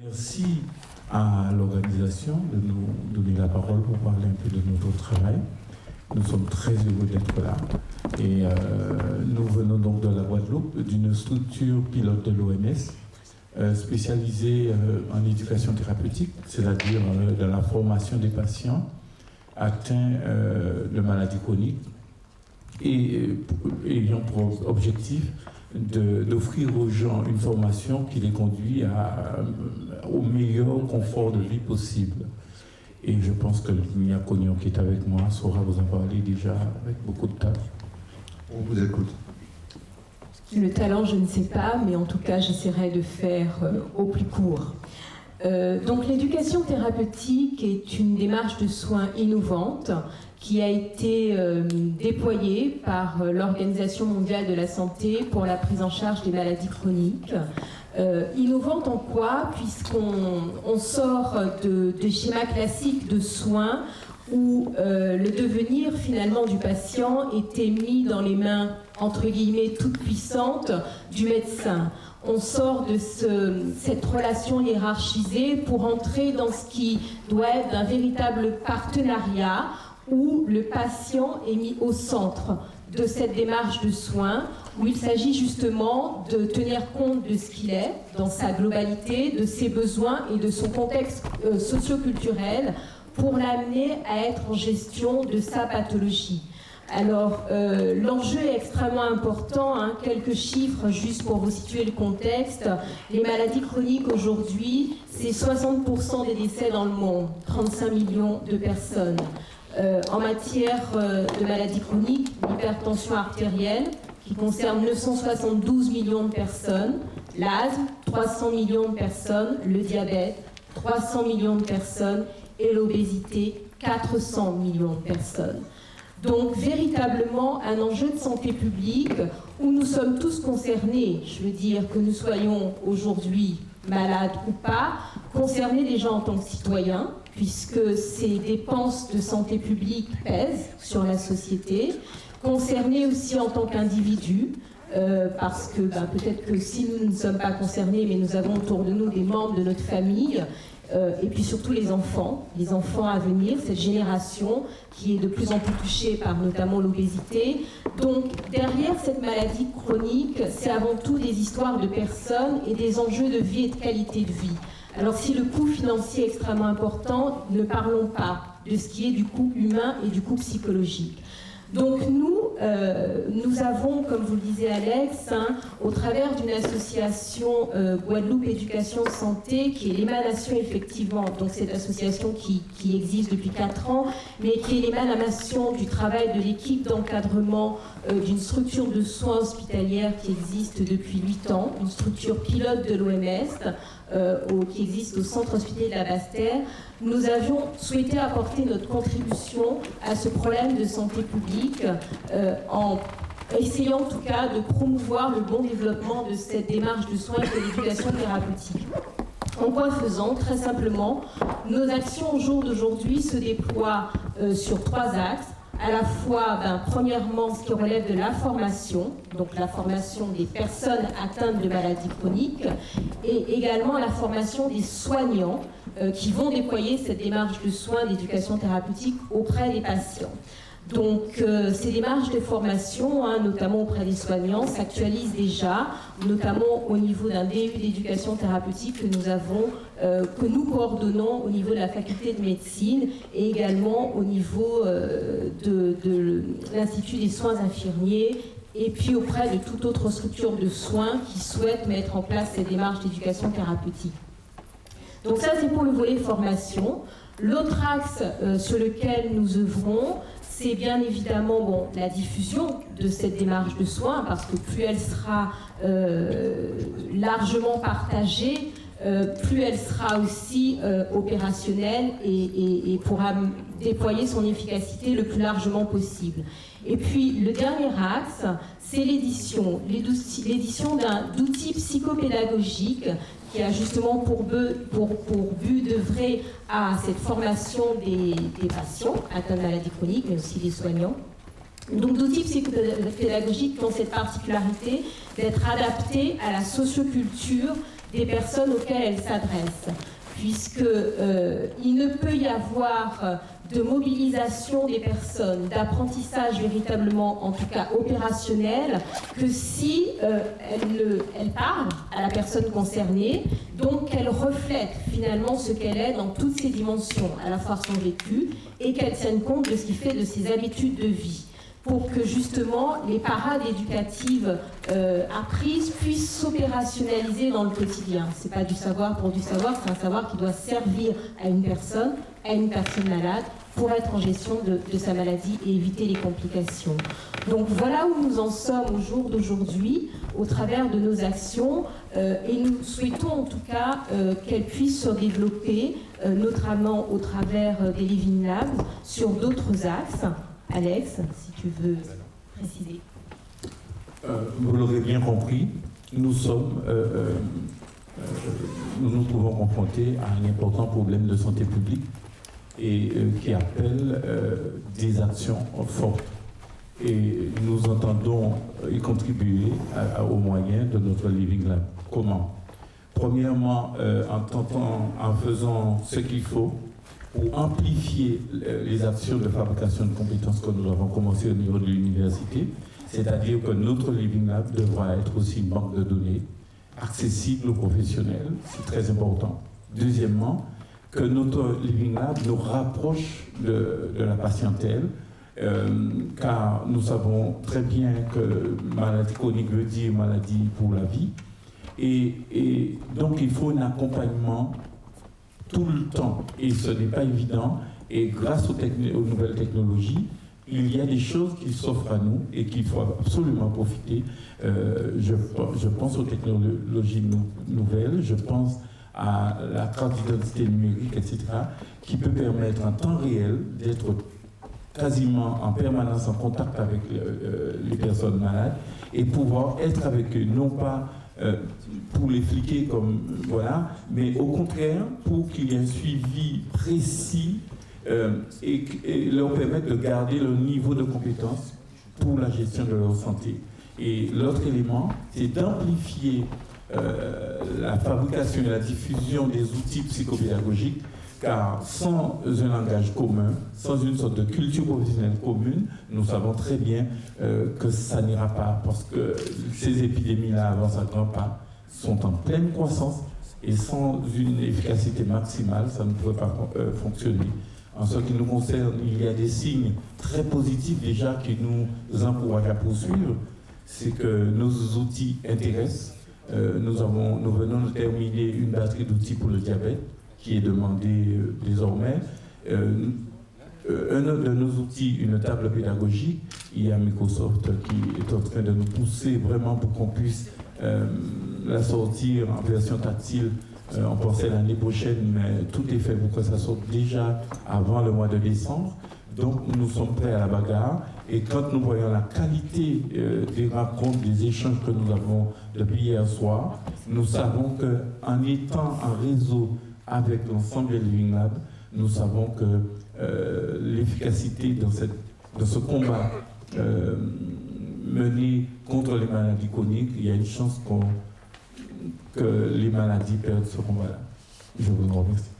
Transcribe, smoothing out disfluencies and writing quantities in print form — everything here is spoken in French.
Merci à l'organisation de nous donner la parole pour parler un peu de notre travail. Nous sommes très heureux d'être là. Et nous venons donc de la Guadeloupe, d'une structure pilote de l'OMS spécialisée en éducation thérapeutique, c'est-à-dire dans la formation des patients atteints de maladies chroniques et ayant pour objectif d'offrir aux gens une formation qui les conduit au meilleur confort de vie possible. Et je pense que Mia Cognon qui est avec moi saura vous en parler déjà avec beaucoup de talent. On vous écoute. Le talent, je ne sais pas, mais en tout cas, j'essaierai de faire au plus court. Donc l'éducation thérapeutique est une démarche de soins innovante qui a été déployée par l'Organisation mondiale de la santé pour la prise en charge des maladies chroniques. Innovante en quoi? Puisqu'on sort des schémas classiques de soins où le devenir finalement du patient était mis dans les mains, entre guillemets, toutes puissantes du médecin. On sort de cette relation hiérarchisée pour entrer dans ce qui doit être un véritable partenariat où le patient est mis au centre de cette démarche de soins, où il s'agit justement de tenir compte de ce qu'il est dans sa globalité, de ses besoins et de son contexte socio-culturel pour l'amener à être en gestion de sa pathologie. Alors, l'enjeu est extrêmement important, hein. Quelques chiffres juste pour vous situer le contexte. Les maladies chroniques aujourd'hui, c'est 60% des décès dans le monde, 35 millions de personnes. En matière de maladies chroniques, l'hypertension artérielle, qui concerne 972 millions de personnes, l'asthme, 300 millions de personnes, le diabète, 300 millions de personnes, et l'obésité, 400 millions de personnes. Donc, véritablement, un enjeu de santé publique où nous sommes tous concernés, je veux dire que nous soyons aujourd'hui malades ou pas, concernés déjà en tant que citoyens, puisque ces dépenses de santé publique pèsent sur la société, concernés aussi en tant qu'individus, parce que peut-être que si nous ne sommes pas concernés, mais nous avons autour de nous des membres de notre famille, et puis surtout les enfants à venir, cette génération qui est de plus en plus touchée par notamment l'obésité. Donc derrière cette maladie chronique, c'est avant tout des histoires de personnes et des enjeux de vie et de qualité de vie. Alors si le coût financier est extrêmement important, ne parlons pas de ce qui est du coût humain et du coût psychologique. Donc nous avons, comme vous le disiez Alex, au travers d'une association Guadeloupe Éducation Santé, qui est l'émanation effectivement, donc cette association qui existe depuis 4 ans, mais qui est l'émanation du travail de l'équipe d'encadrement d'une structure de soins hospitalière qui existe depuis 8 ans, une structure pilote de l'OMS, qui existe au centre hospitalier de la Basse-Terre. Nous avions souhaité apporter notre contribution à ce problème de santé publique en essayant en tout cas de promouvoir le bon développement de cette démarche de soins et de l'éducation thérapeutique. En quoi faisant? Très simplement, nos actions au jour d'aujourd'hui se déploient sur 3 axes. À la fois, premièrement, ce qui relève de la formation, donc la formation des personnes atteintes de maladies chroniques, et également la formation des soignants qui vont déployer cette démarche de soins d'éducation thérapeutique auprès des patients. Donc ces démarches de formation, notamment auprès des soignants, s'actualisent déjà, notamment au niveau d'un DU d'éducation thérapeutique que nous coordonnons au niveau de la faculté de médecine et également au niveau de l'Institut des soins infirmiers et puis auprès de toute autre structure de soins qui souhaite mettre en place cette démarche d'éducation thérapeutique. Donc ça, c'est pour le volet formation. L'autre axe sur lequel nous œuvrons, c'est bien évidemment la diffusion de cette démarche de soins, parce que plus elle sera largement partagée, plus elle sera aussi opérationnelle et pourra déployer son efficacité le plus largement possible. Et puis le dernier axe, c'est l'édition d'outils psychopédagogiques qui a justement pour but d'œuvrer à cette formation des patients atteints de maladies chroniques, mais aussi des soignants. Donc d'outils psychopédagogiques qui ont cette particularité d'être adaptés à la socioculture des personnes auxquelles elles s'adressent, puisqu'il ne peut y avoir de mobilisation des personnes, d'apprentissage véritablement, en tout cas opérationnel, que si elle parle à la personne concernée, donc qu'elle reflète finalement ce qu'elle est dans toutes ses dimensions, à la fois son vécu, et qu'elle tienne compte de ce qui fait de ses habitudes de vie, pour que justement les parades éducatives apprises puissent s'opérationnaliser dans le quotidien. Ce n'est pas du savoir pour du savoir, c'est un savoir qui doit servir à une personne malade, pour être en gestion de sa maladie et éviter les complications. Donc voilà où nous en sommes au jour d'aujourd'hui, au travers de nos actions, et nous souhaitons en tout cas qu'elles puissent se développer, notamment au travers des Living Labs, sur d'autres axes. Alex, si tu veux préciser. Vous l'aurez bien compris, nous nous trouvons confrontés à un important problème de santé publique et qui appelle des actions fortes. Et nous entendons y contribuer aux moyens de notre Living Lab. Comment? Premièrement, en faisant ce qu'il faut pour amplifier les actions de fabrication de compétences que nous avons commencé au niveau de l'université, c'est-à-dire que notre Living Lab devra être aussi une banque de données accessible aux professionnels, c'est très important. Deuxièmement, que notre Living Lab nous rapproche de la patientèle, car nous savons très bien que maladie chronique veut dire maladie pour la vie, et donc il faut un accompagnement tout le temps, et ce n'est pas évident, et grâce aux nouvelles technologies, il y a des choses qui s'offrent à nous et qu'il faut absolument profiter. Je pense aux technologies nouvelles, je pense à la carte d'identité numérique, etc., qui peut permettre en temps réel d'être quasiment en permanence en contact avec les personnes malades et pouvoir être avec eux, non pas pour les fliquer comme voilà, mais au contraire pour qu'il y ait un suivi précis et leur permettre de garder leur niveau de compétence pour la gestion de leur santé. Et l'autre élément, c'est d'amplifier la fabrication et la diffusion des outils psychopédagogiques, car sans un langage commun, sans une sorte de culture professionnelle commune, nous savons très bien que ça n'ira pas, parce que ces épidémies-là avancent à grands pas, sont en pleine croissance, et sans une efficacité maximale, ça ne pourrait pas fonctionner. En ce qui nous concerne, il y a des signes très positifs déjà qui nous encouragent à poursuivre. C'est que nos outils intéressent. Nous venons de terminer une batterie d'outils pour le diabète qui est demandée désormais. Un de nos outils, une table pédagogique, il y a Microsoft qui est en train de nous pousser vraiment pour qu'on puisse la sortir en version tactile. On pensait l'année prochaine, mais tout est fait pour que ça sorte déjà avant le mois de décembre. Donc nous sommes prêts à la bagarre. Et quand nous voyons la qualité des rencontres, des échanges que nous avons depuis hier soir, nous savons qu'en étant en réseau avec l'ensemble des Living Labs, nous savons que l'efficacité dans ce combat mené contre les maladies chroniques, il y a une chance que les maladies perdent ce combat-là. Je vous remercie.